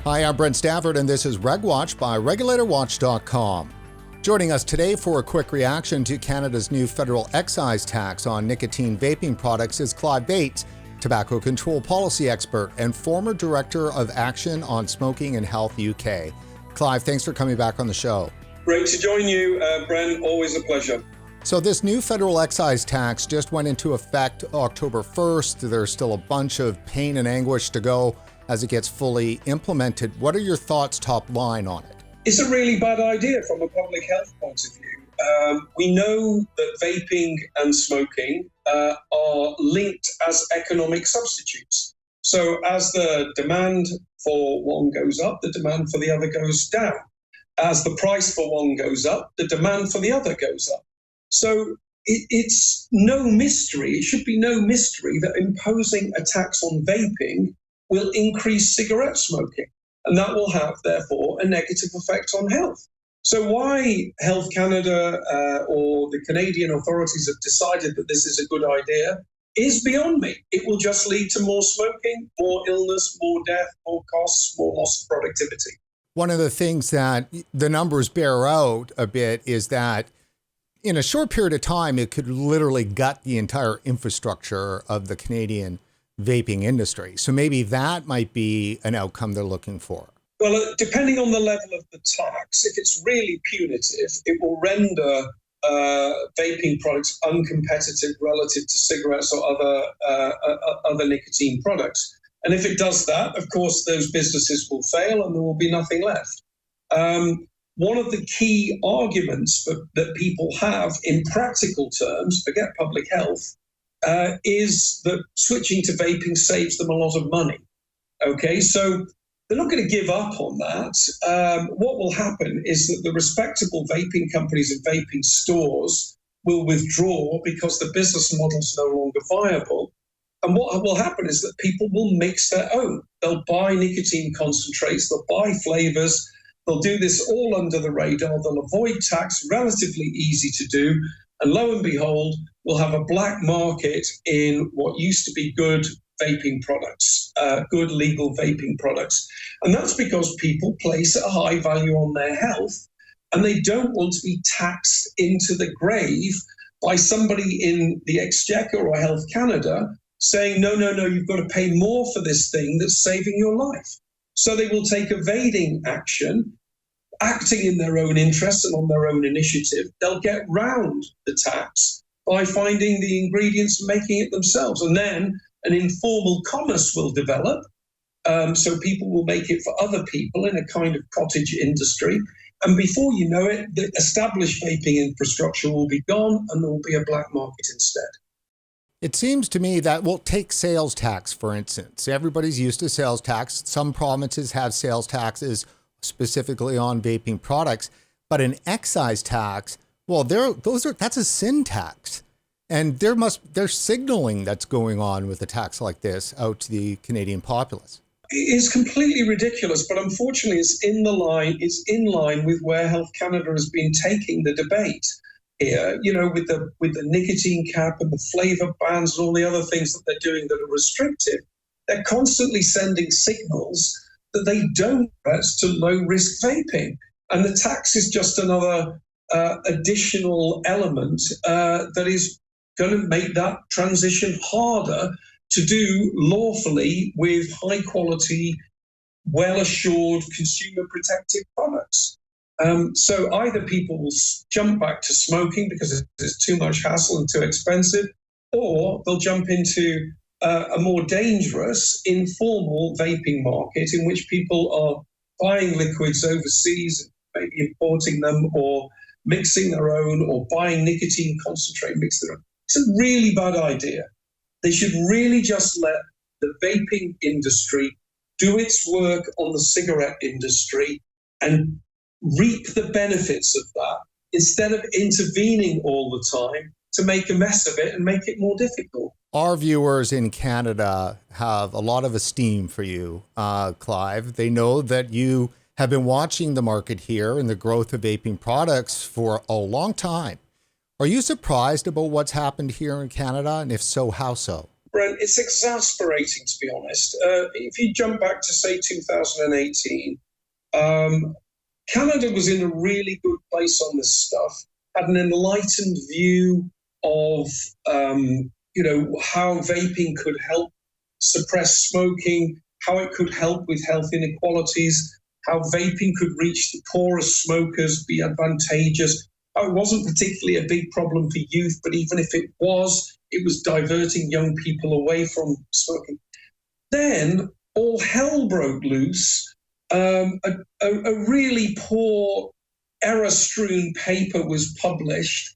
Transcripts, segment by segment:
Hi, I'm Brent Stafford, and this is RegWatch by RegulatorWatch.com. Joining us today for a quick reaction to Canada's new federal excise tax on nicotine vaping products is Clive Bates, tobacco control policy expert and former director of Action on Smoking and Health UK. Clive, thanks for coming back on the show. Great to join you, Brent. Always a pleasure. So this new federal excise tax just went into effect October 1st. There's still a bunch of pain and anguish to go as it gets fully implemented. What are your thoughts top line on it? It's a really bad idea from a public health point of view. We know that vaping and smoking are linked as economic substitutes. So as the demand for one goes up, the demand for the other goes down. As the price for one goes up, the demand for the other goes up. So it's no mystery, it should be no mystery that imposing a tax on vaping will increase cigarette smoking. And that will have, therefore, a negative effect on health. So why Health Canada or the Canadian authorities have decided that this is a good idea is beyond me. It will just lead to more smoking, more illness, more death, more costs, more loss of productivity. One of the things that the numbers bear out a bit is that in a short period of time, it could literally gut the entire infrastructure of the Canadian vaping industry. So maybe that might be an outcome they're looking for. Well, depending on the level of the tax, if it's really punitive, it will render vaping products uncompetitive relative to cigarettes or other nicotine products. And if it does that, of course, those businesses will fail and there will be nothing left. One of the key arguments that people have in practical terms, forget public health, is that switching to vaping saves them a lot of money. Okay, so they're not going to give up on that. What will happen is that the respectable vaping companies and vaping stores will withdraw because the business model is no longer viable. And what will happen is that people will mix their own. They'll buy nicotine concentrates, they'll buy flavors, they'll do this all under the radar, they'll avoid tax, relatively easy to do. And lo and behold, we'll have a black market in what used to be good vaping products, good legal vaping products. And that's because people place a high value on their health and they don't want to be taxed into the grave by somebody in the Exchequer or Health Canada saying, no, you've got to pay more for this thing that's saving your life. So they will take evading action, acting in their own interests and on their own initiative. They'll get round the tax by finding the ingredients and making it themselves. And then an informal commerce will develop. So people will make it for other people in a kind of cottage industry. And before you know it, the established vaping infrastructure will be gone and there will be a black market instead. It seems to me that, well, take sales tax, for instance. Everybody's used to sales tax. Some provinces have sales taxes specifically on vaping products, but an excise tax, well, that's a sin tax. And there's signaling that's going on with a tax like this out to the Canadian populace. It is completely ridiculous, but unfortunately it's in line with where Health Canada has been taking the debate here, with the nicotine cap and the flavour bans and all the other things that they're doing that are restrictive. They're constantly sending signals that they don't address to low-risk vaping. And the tax is just another additional element that is going to make that transition harder to do lawfully with high-quality, well-assured, consumer-protective products. So either people will jump back to smoking because it's too much hassle and too expensive, or they'll jump into a more dangerous, informal vaping market in which people are buying liquids overseas, maybe importing them or mixing their own or buying nicotine concentrate, mix their own. It's a really bad idea. They should really just let the vaping industry do its work on the cigarette industry and reap the benefits of that instead of intervening all the time to make a mess of it and make it more difficult. Our viewers in Canada have a lot of esteem for you, Clive. They know that you have been watching the market here and the growth of vaping products for a long time. Are you surprised about what's happened here in Canada? And if so, how so? Brent, it's exasperating, to be honest. If you jump back to, say, 2018, Canada was in a really good place on this stuff, had an enlightened view of, how vaping could help suppress smoking, how it could help with health inequalities, how vaping could reach the poorest smokers, be advantageous. It wasn't particularly a big problem for youth, but even if it was diverting young people away from smoking. Then all hell broke loose. A really poor, error-strewn paper was published,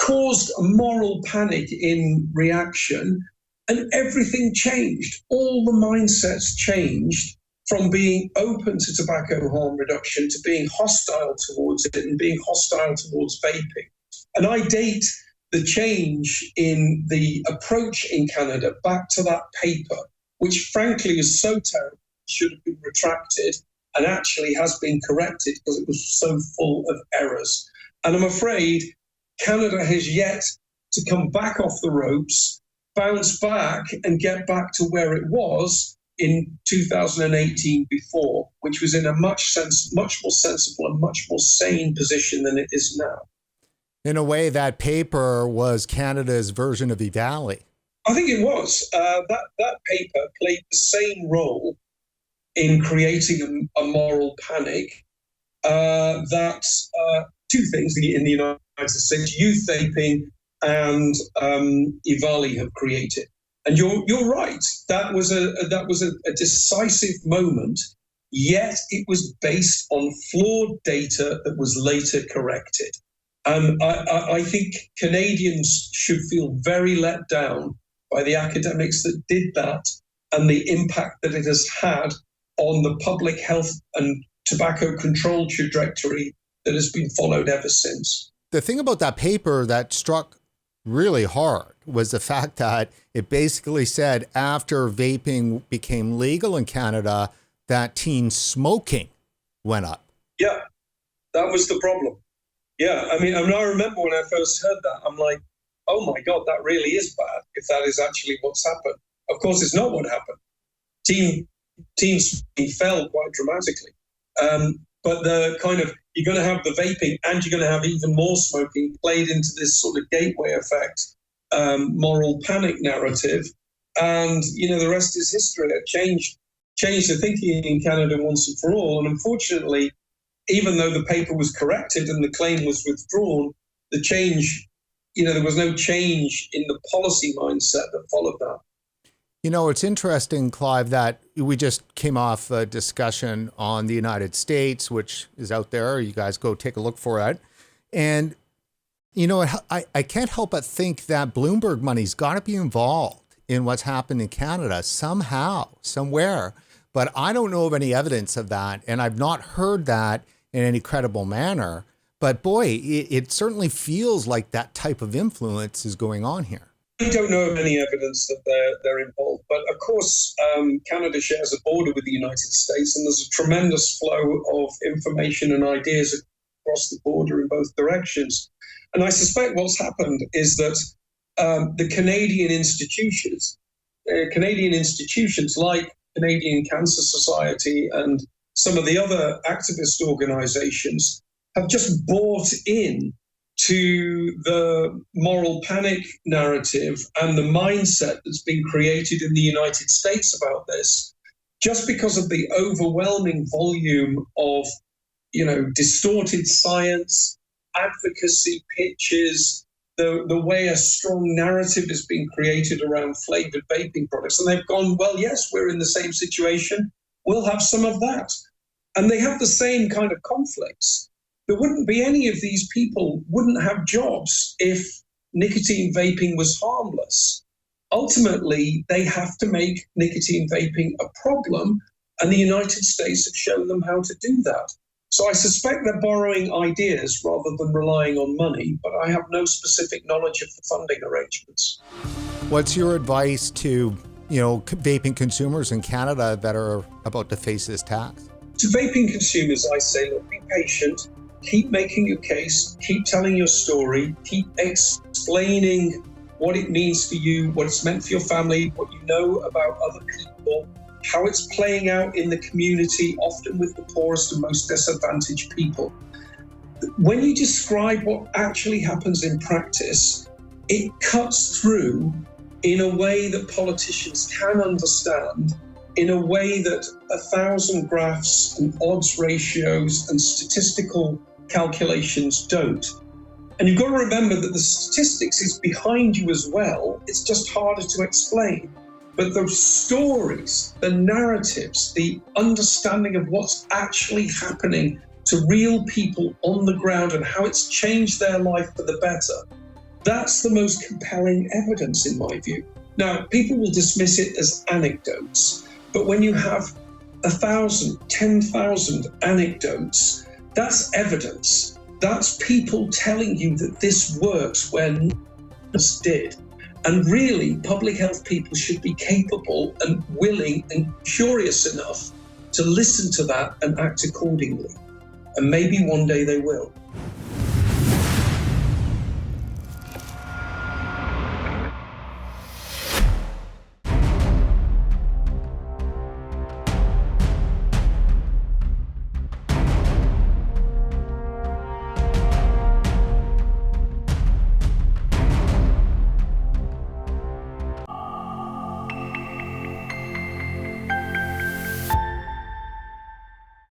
caused a moral panic in reaction, and everything changed. All the mindsets changed from being open to tobacco harm reduction to being hostile towards it and being hostile towards vaping. And I date the change in the approach in Canada back to that paper, which frankly is so terrible, should have been retracted and actually has been corrected because it was so full of errors. And I'm afraid Canada has yet to come back off the ropes, bounce back and get back to where it was in 2018 before, which was in a much more sensible and much more sane position than it is now. In a way, that paper was Canada's version of eValley. I think it was. That paper played the same role in creating a moral panic that two things in the United States, youth vaping and eValley have created. And you're right. That was a decisive moment. Yet it was based on flawed data that was later corrected. And I think Canadians should feel very let down by the academics that did that and the impact that it has had on the public health and tobacco control trajectory that has been followed ever since. The thing about that paper that struck really hard was the fact that it basically said after vaping became legal in Canada, that teen smoking went up. Yeah, that was the problem. Yeah, I remember when I first heard that, I'm like, oh my God, that really is bad if that is actually what's happened. Of course, it's not what happened. Teen smoking fell quite dramatically. But the kind of, you're going to have the vaping and you're going to have even more smoking played into this sort of gateway effect, moral panic narrative. And, the rest is history. It changed the thinking in Canada once and for all. And unfortunately, even though the paper was corrected and the claim was withdrawn, the change, there was no change in the policy mindset that followed that. It's interesting, Clive, that we just came off a discussion on the United States, which is out there. You guys go take a look for it. And, I can't help but think that Bloomberg money's got to be involved in what's happened in Canada somehow, somewhere. But I don't know of any evidence of that. And I've not heard that in any credible manner. But boy, it certainly feels like that type of influence is going on here. I don't know of any evidence that they're involved, but of course, Canada shares a border with the United States, and there's a tremendous flow of information and ideas across the border in both directions. And I suspect what's happened is that the Canadian institutions like Canadian Cancer Society and some of the other activist organizations have just bought in to the moral panic narrative and the mindset that's been created in the United States about this, just because of the overwhelming volume of, distorted science, advocacy pitches, the way a strong narrative is being created around flavored vaping products. And they've gone, well, yes, we're in the same situation. We'll have some of that. And they have the same kind of conflicts. There wouldn't be any of these people wouldn't have jobs if nicotine vaping was harmless. Ultimately, they have to make nicotine vaping a problem, and the United States have shown them how to do that. So I suspect they're borrowing ideas rather than relying on money, but I have no specific knowledge of the funding arrangements. What's your advice to, vaping consumers in Canada that are about to face this tax? To vaping consumers, I say, look, be patient. Keep making your case, keep telling your story, keep explaining what it means for you, what it's meant for your family, what you know about other people, how it's playing out in the community, often with the poorest and most disadvantaged people. When you describe what actually happens in practice, it cuts through in a way that politicians can understand, in a way that 1,000 graphs and odds ratios and statistical calculations don't. And you've got to remember that the statistics is behind you as well. It's just harder to explain. But the stories, the narratives, the understanding of what's actually happening to real people on the ground and how it's changed their life for the better, that's the most compelling evidence in my view. Now, people will dismiss it as anecdotes, but when you have 1,000, 10,000 anecdotes, that's evidence. That's people telling you that this works where none else did. And really, public health people should be capable and willing and curious enough to listen to that and act accordingly. And maybe one day they will.